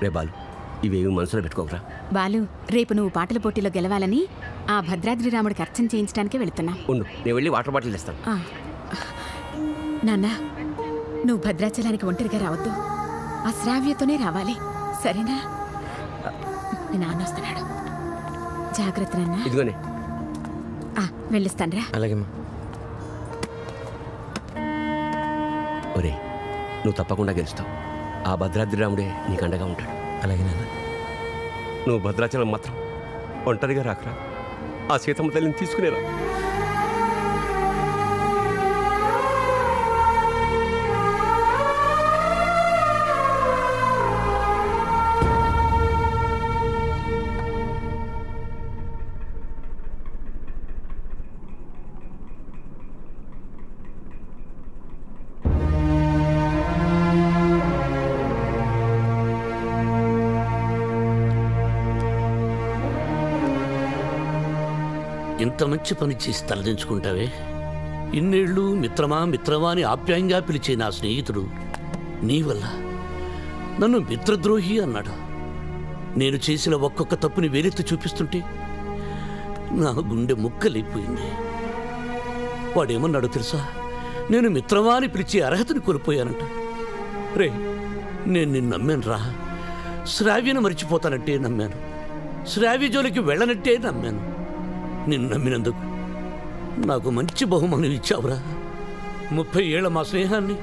రే బాలు, ఇవేవి మనసులో పెట్టుకోకరా. బాలు, రేపు నువ్వు పాటల పోటీలో గెలవాలని ఆ భద్రాద్రి రాముడికి అర్చన చేయించడానికి వెళుతున్నా. ఉండు, నేను వెళ్ళి వాటర్ బాటిల్ తెస్తాను. నాన్న, నువ్వు భద్రాచలానికి ఒంటరిగా రావద్దు, ఆ శ్రావ్యతోనే రావాలి, సరేనా? నాన్న వస్తున్నాడు, జాగ్రత్త నాన్న. ఇదిగోనే వెళ్ళిస్తానరా. అలాగేమ్మా. ఒరే, నువ్వు తప్పకుండా గెలుస్తావు. ఆ భద్రాద్రి రాముడే నీకు అండగా ఉంటాడు. అలాగే నాన్న. నువ్వు భద్రాచలం మాత్రం ఒంటరిగా రాకరా, ఆ సీతమ్మ తల్లిని తీసుకునేరా. ఇంత మంచి పని చేసి తలదించుకుంటావే. ఇన్నేళ్ళు మిత్రమా మిత్రమా అని ఆప్యాయంగా పిలిచే నా స్నేహితుడు నీ వల్ల నన్ను మిత్రద్రోహి అన్నాడు. నేను చేసిన ఒక్కొక్క తప్పుని వేలెత్తి చూపిస్తుంటే నా గుండె ముక్కలైపోయింది. వాడేమన్నాడో తెలుసా? నేను మిత్రమా అని పిలిచే అర్హతని కోల్పోయానంట. రే, నేను నిన్ను నమ్మాను రా. శ్రావ్యను మర్చిపోతానంటే నమ్మాను, శ్రావ్య జోలికి వెళ్ళనంటే నమ్మాను. నిన్ను నమ్మినందుకు నాకు మంచి బహుమానం ఇచ్చావురా. 30 ఏళ్ల మా స్నేహాన్ని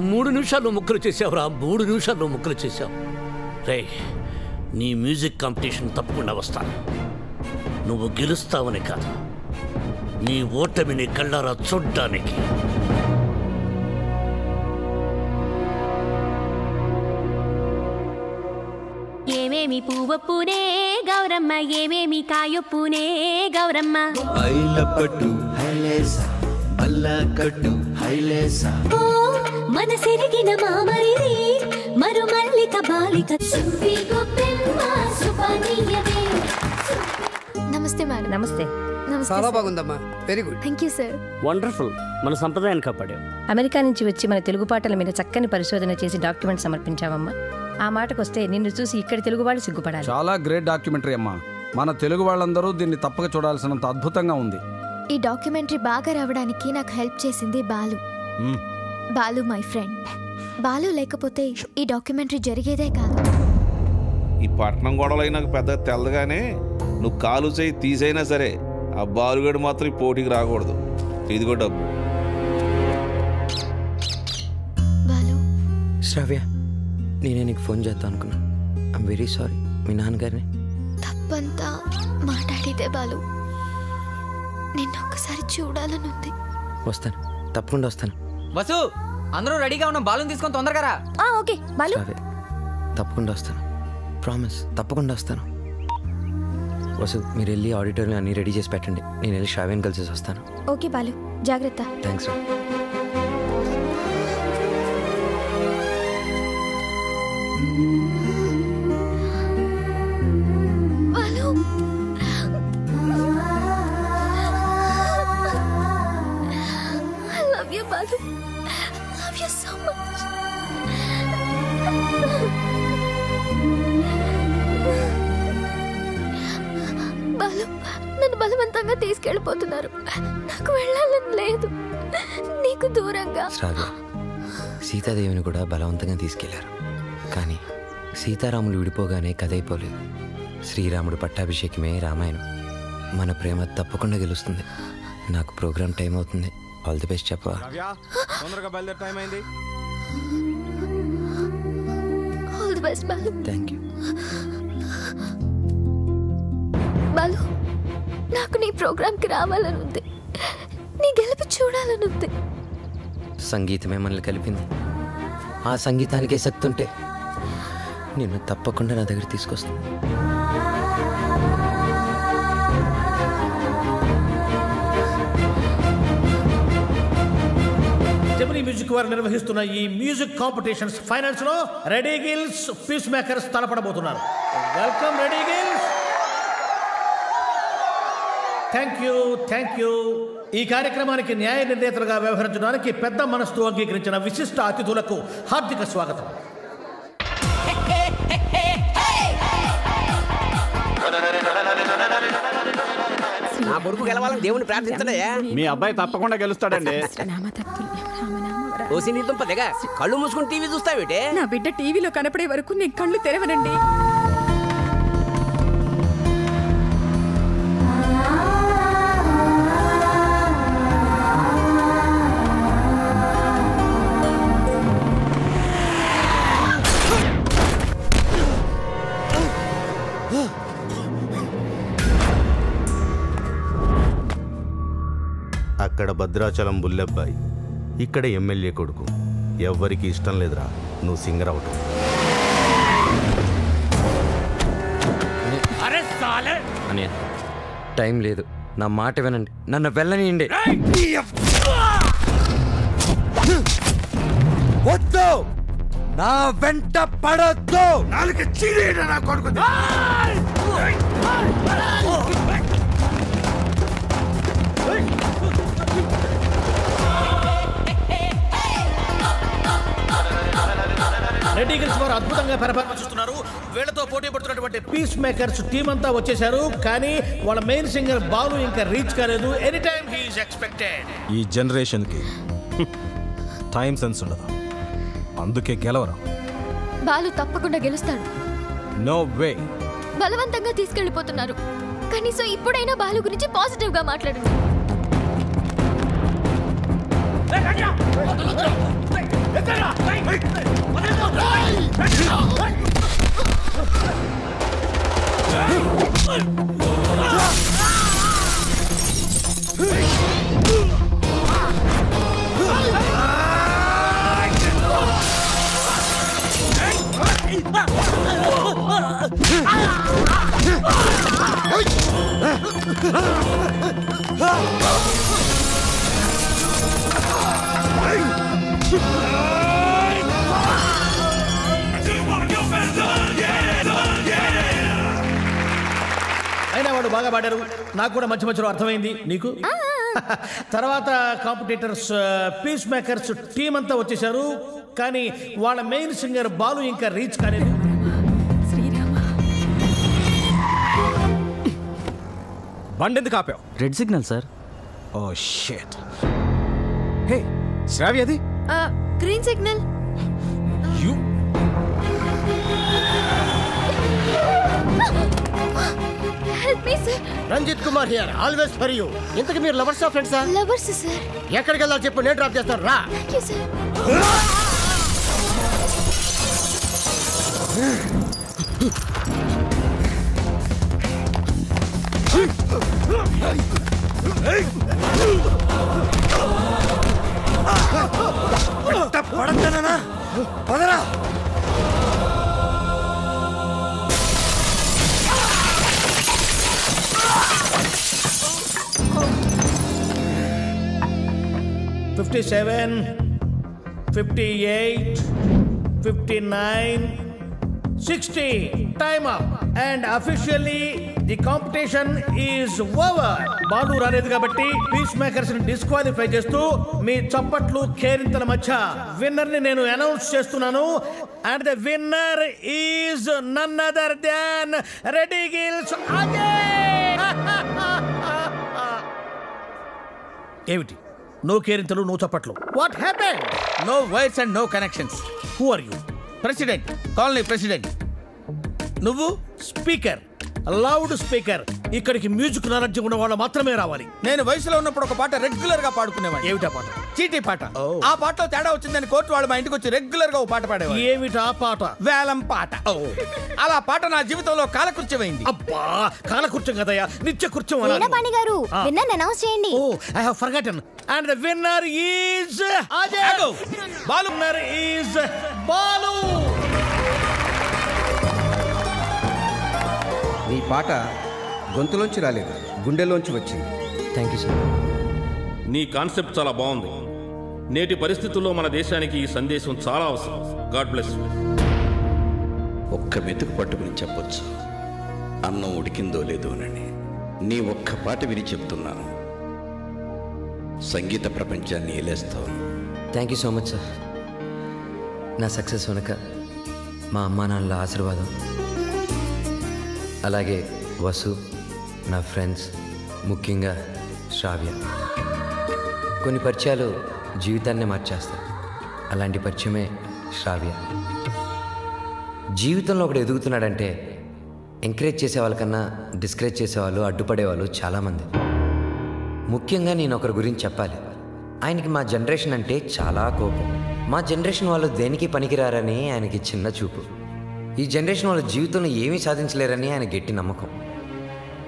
3 నిమిషాల్లో ముక్కలు చేసావురా. 3 నిమిషాల్లో ముక్కలు చేశావు. రే, నీ మ్యూజిక్ కాంపిటీషన్ తప్పకుండా వస్తాను. నువ్వు గెలుస్తావని కాదు, నీ ఓటమిని కళ్ళారా చూడ్డానికి. ఏమేమి పువ్వొప్పునే గౌరమ్మ, ఏమేమి కాయొప్పునే గౌరమ్మ. ఐలపట్టు హైలేసా, బల్లకట్టు హైలేసా, ఓ మన సిరిగిన మామరిది మరు మల్లిక బాలిక. నమస్తే మేడం. నమస్తే. చాలా బాగుందమ్మా, very good. Thank you sir. Wonderful. మన సంప్రదాయాన్ని కాపాడాం. అమెరికా నుంచి వచ్చి మన తెలుగు పాటల మీద చక్కని పరిశోధన చేసి డాక్యుమెంట్ సమర్పించావమ్మా. ఆ మాటకొస్తే నిన్ను చూసి ఇక్కడ తెలుగు వాళ్ళు సిగ్గుపడాలి. చాలా గ్రేట్ డాక్యుమెంటరీ అమ్మా. మన తెలుగు వాళ్ళందరూ దీన్ని తప్పక చూడాల్సినంత అద్భుతంగా ఉంది. ఈ డాక్యుమెంటరీ బాగా రావడానికి నాకు హెల్ప్ చేసింది బాలు. Balu my friend. బాలు లేకపోతే ఈ డాక్యుమెంటరీ జరిగేదే కాదు. ఈ పట్నం గొడవలు నాకు పెద్ద తెల్లగానే, నువ్వు కాలు చేయి తీసైనా సరే ఆ బాలుగడు మాత్రం ఈ పోటీకి రాకూడదు. ఇదిగో డబ్బు. శ్రావ్య, నేనే నీకు ఫోన్ చేద్దాం అనుకున్నా. I'm very sorry. మీ నాన్నగారిని తప్పంతా మాట్లాడితే బాలు, నిన్నొక్కసారి చూడాలనుంది. వస్తాను, తప్పకుండా వస్తాను. వసు, అందరూ రెడీగా ఉన్నాం, బాలుని తీసుకొని తొందరగా రా. ఓకే బాలు. శ్రావ్య, తప్పకుండా వస్తాను. ప్రామిస్, తప్పకుండా వస్తాను. వసు, మీరు వెళ్ళి ఆడిటోరియం అన్నీ రెడీ చేసి పెట్టండి. నేను వెళ్ళి శ్రావ్యని కలిసి వస్తాను. ఓకే బాలు, జాగ్రత్త. థ్యాంక్స్ రా. Balu, I love you Balu. Love you so much. Balu, నన్ను బలవంతంగా తీసుకెళ్ళిపోతున్నారు. నాకు వెళ్ళాలని లేదు, నీకు దూరంగా. శ్రావ్య, సీతాదేవిని కూడా బలవంతంగా తీసుకెళ్లారు. కానీ సీతారాములు విడిపోగానే కథ అయిపోలేదు. శ్రీరాముడు పట్టాభిషేకమే రామాయణం. మన ప్రేమ తప్పకుండా గెలుస్తుంది. నాకు ప్రోగ్రామ్ టైం అవుతుంది. ఆల్ ది బెస్ట్ చెప్పవా? తొందరగా బయలుదేరే టైం అయింది. All the best Balu. Thank you Balu. నాకు నీ ప్రోగ్రామ్కి రావాలని ఉంది, నీ గెలుపు చూడాలని ఉంది. సంగీతమే మనల్ని కలిపింది. ఆ సంగీతానికే శక్తి ఉంటే నిన్ను తప్పకుండా నా దగ్గర తీసుకొస్తాను. జెమినీ మ్యూజిక్ వారు నిర్వహిస్తున్న ఈ మ్యూజిక్ కాంపిటీషన్స్ ఫైనల్స్ లో రెడీ గిల్స్, పీస్ మేకర్స్ తలపడబోతున్నారు. Welcome ready girls. Thank you. ఈ కార్యక్రమానికి న్యాయ నిర్ణేతలుగా వ్యవహరించడానికి పెద్ద మనస్సు అంగీకరించిన విశిష్ట అతిథులకు హార్దిక స్వాగతం. కొడుకు గెలవాలని దేవుని ప్రార్థించడయ్యా. మీ అబ్బాయి తప్పకుండా గెలుస్తాడండి. ఓసి నీ దుంప దిగా కళ్ళు మూసుకుని టీవీ చూస్తావేటే? నా బిడ్డ టీవీలో కనపడే వరకు నేను కళ్ళు తెరవనండి. అక్కడ భద్రాచలం బుల్లెబ్బాయి, ఇక్కడ ఎమ్మెల్యే కొడుకు. ఎవ్వరికి ఇష్టం లేదురా నువ్వు సింగర్ అవటం. అని టైం లేదు, నా మాట వినండి, నన్ను వెళ్ళనియండి. వద్దు, నా వెంట పడొద్దు. నాలుగు చీరేట నా కొడుకు. రెడ్డి గిల్స్ వారు అద్భుతంగా పెర్ఫార్మెన్స్ ఇస్తున్నారు. వీళ్ళతో పోటీ పడుతున్నటువంటి పీస్ మేకర్స్ టీం అంతా వచ్చేసారు, కానీ వాళ్ళ మెయిన్ సింగర్ బాలు ఇంకా రీచ్ కాలేదు. Any time he is expected. ఈ జనరేషన్కి టైం సెన్స్ ఉండదు, అందుకే గెలవరా. బాలు తప్పకుండా గెలుస్తాడు. No way. బలవంతంగా తీసుకెళ్లిపోతున్నారు. కనీసం ఇప్పుడైనా బాలు గురించి పాజిటివ్ గా మాట్లాడండి. అయినా వాడు బాగా పాడారు, నాకు కూడా మధ్య మధ్యలో అర్థమైంది. నీకు తర్వాత కాంపిటీటర్స్ పీస్ మేకర్స్ టీం అంతా వచ్చేసారు, కానీ వాళ్ళ మెయిన్ సింగర్ బాలు ఇంకా రీచ్ కాలేదు. బండి ఎందుకు ఆపావు? Red signal sir. Oh shit. Hey Shravya, అది green signal. You help me sir. Ranjith Kumar here, always for you. ఇంతకు మీరు లవర్స్ ఆ ఫ్రెండ్సా? Lovers sir. ఎక్కడికి వెళ్ళాలి చెప్పు, నేను డ్రాప్ చేస్తాను రా. Thank you sir. పడతానా? పదరా. $57, $58, $59, $60. Time up. And officially the competition is over. Balu రాలేదు కాబట్టి పీస్ మేకర్స్ ని డిస్క్వాలిఫై చేస్తూ మీ చప్పట్లు కేరింతల మధ్య విన్నర్ ని నేను అనౌన్స్ చేస్తున్నాను. And the winner is none other than Reddy గిల్స్ అజయ్. ఏమిటి నో కేరింతలు, నో చప్పట్లు? What happened? No wires and no connections. Who are you? President, colony president. నువ్వు స్పీకర్, లౌడ్ స్పీకర్. ఇక్కడికి మ్యూజిక్ నాలెడ్జ్ ఉన్న వాళ్ళు మాత్రమే రావాలి. నేను వయసులో ఉన్నప్పుడు ఒక పాట రెగ్యులర్ గా పాడుకునేవాడు. ఏమిటా పాట? చీటీ పాట. ఆ పాటలో తేడా వచ్చిందని కోర్టు వాళ్ళు మా ఇంటికి వచ్చి రెగ్యులర్ గా ఓ పాట పాడేవాడు. ఏమిటా పాట? వేలం పాట. అలా పాట నా జీవితంలో కాలకృత్యమైంది. అబ్బా, కాలకృత్యం కదయ్యా, నిత్య కృత్యం. వీణపాణి గారు, విన్నర్ అనౌన్స్ చేయండి. Oh, I have forgotten. And the winner is Ajay. Balu. Winner is Balu. నీ పాట గొంతులోంచి రాలేదు, గుండెలోంచి వచ్చింది. Thank you sir. నీ కాన్సెప్ట్ చాలా బాగుంది. నేటి పరిస్థితుల్లో మన దేశానికి ఈ సందేశం చాలా అవసరం. God bless you. ఒక్క మెతుకు పట్టుకుని చెప్పొచ్చు అన్నం ఉడికిందో లేదో అని. నీ ఒక్క పాట విని చెప్తున్నాను, సంగీత ప్రపంచాన్ని ఏలేస్తావు. Thank you so much sir. నా సక్సెస్ వెనుక మా అమ్మా నాన్నల ఆశీర్వాదం, అలాగే వసు, నా ఫ్రెండ్స్, ముఖ్యంగా శ్రావ్య. కొన్ని పరిచయాలు జీవితాన్నే మార్చేస్తాయి. అలాంటి పరిచయమే శ్రావ్య. జీవితంలో ఒకడు ఎదుగుతున్నాడంటే ఎంకరేజ్ చేసే వాళ్ళకన్నా డిస్కరేజ్ చేసేవాళ్ళు, అడ్డుపడేవాళ్ళు చాలామంది. ముఖ్యంగా నేను ఒకరి గురించి చెప్పాలి. ఆయనకి మా జనరేషన్ అంటే చాలా కోపం. మా జనరేషన్ వాళ్ళు దేనికి పనికిరారని ఆయనకి చిన్న చూపు. ఈ జనరేషన్ వాళ్ళ జీవితంలో ఏమీ సాధించలేరని ఆయన గట్టి నమ్మకం.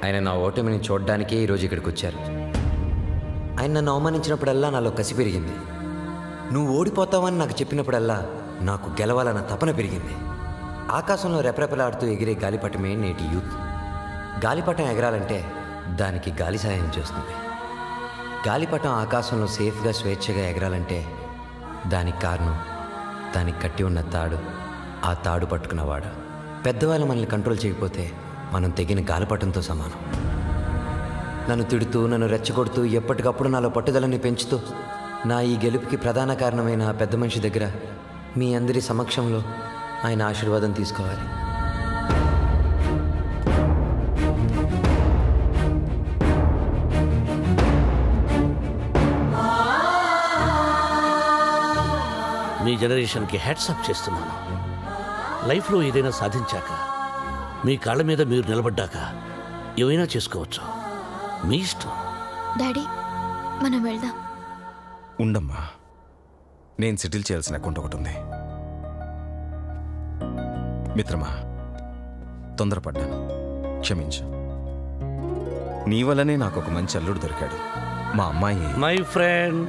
ఆయన నా ఓటమిని చూడడానికే ఈరోజు ఇక్కడికి వచ్చారు. ఆయన నన్ను అవమానించినప్పుడల్లా నాలో కసి పెరిగింది. నువ్వు ఓడిపోతావని నాకు చెప్పినప్పుడల్లా నాకు గెలవాలన్న తపన పెరిగింది. ఆకాశంలో రెపరెపలాడుతూ ఎగిరే గాలిపటమే నేటి యూత్. గాలిపటం ఎగరాలంటే దానికి గాలి సహాయం చేస్తుంది. గాలిపటం ఆకాశంలో సేఫ్గా స్వేచ్ఛగా ఎగరాలంటే దానికి కారణం దానికి కట్టి ఉన్న తాడు, ఆ తాడు పట్టుకున్నవాడు. పెద్దవాళ్ళు మనల్ని కంట్రోల్ చేయకపోతే మనం తెగిన గాలిపటంతో సమానం. నన్ను తిడుతూ, నన్ను రెచ్చగొడుతూ, ఎప్పటికప్పుడు నాలో పట్టుదలని పెంచుతూ నా ఈ గెలుపుకి ప్రధాన కారణమైన ఆ పెద్ద మనిషి దగ్గర మీ అందరి సమక్షంలో ఆయన ఆశీర్వాదం తీసుకోవాలి. మీ జనరేషన్కి హ్యాట్సాప్ చేస్తున్నాను. లైఫ్లో ఏదైనా సాధించాక, మీ కాళ్ళ మీద మీరు నిలబడ్డాక ఏమైనా చేసుకోవచ్చు. మీ ఇష్టం. డాడీ, మనం వెళ్దాం. ఉండమ్మా, నేను సెటిల్ చేయాల్సిన అకౌంట్ ఒకటి ఉంది. మిత్రమా, తొందరపడ్డాను, క్షమించు. నీ వల్లనే నాకు ఒక మంచి అల్లుడు దొరికాడు. మా అమ్మాయి. మై ఫ్రెండ్,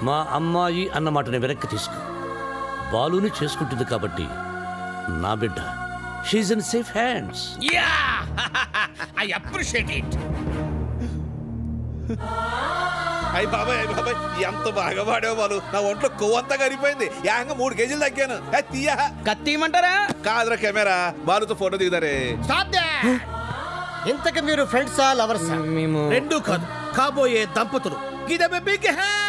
మా అమ్మాయి అన్న మాటని వెనక్కి తీసుకో. బాలుని చేసుకుంటుంది కాబట్టి నా బిడ్డ. She's in safe hands. I appreciate it. అయ్యి బాబాయ్ ఎంత బాగా పాడావు బాలు. నా ఒంట్లో కొవ్వంతా కరిగిపోయింది. యాంగ 3 కేజీలు తగ్గాను. తీయా కత్తిమంటారా? కాదురా కెమెరా. బాలుతో ఫోటో దిగుతారే. ఇంతకు మీరు ఫ్రెండ్సా, లవర్సా? మేము రెండూ కాదు, కాబోయే దంపతులు. Give them a big hand.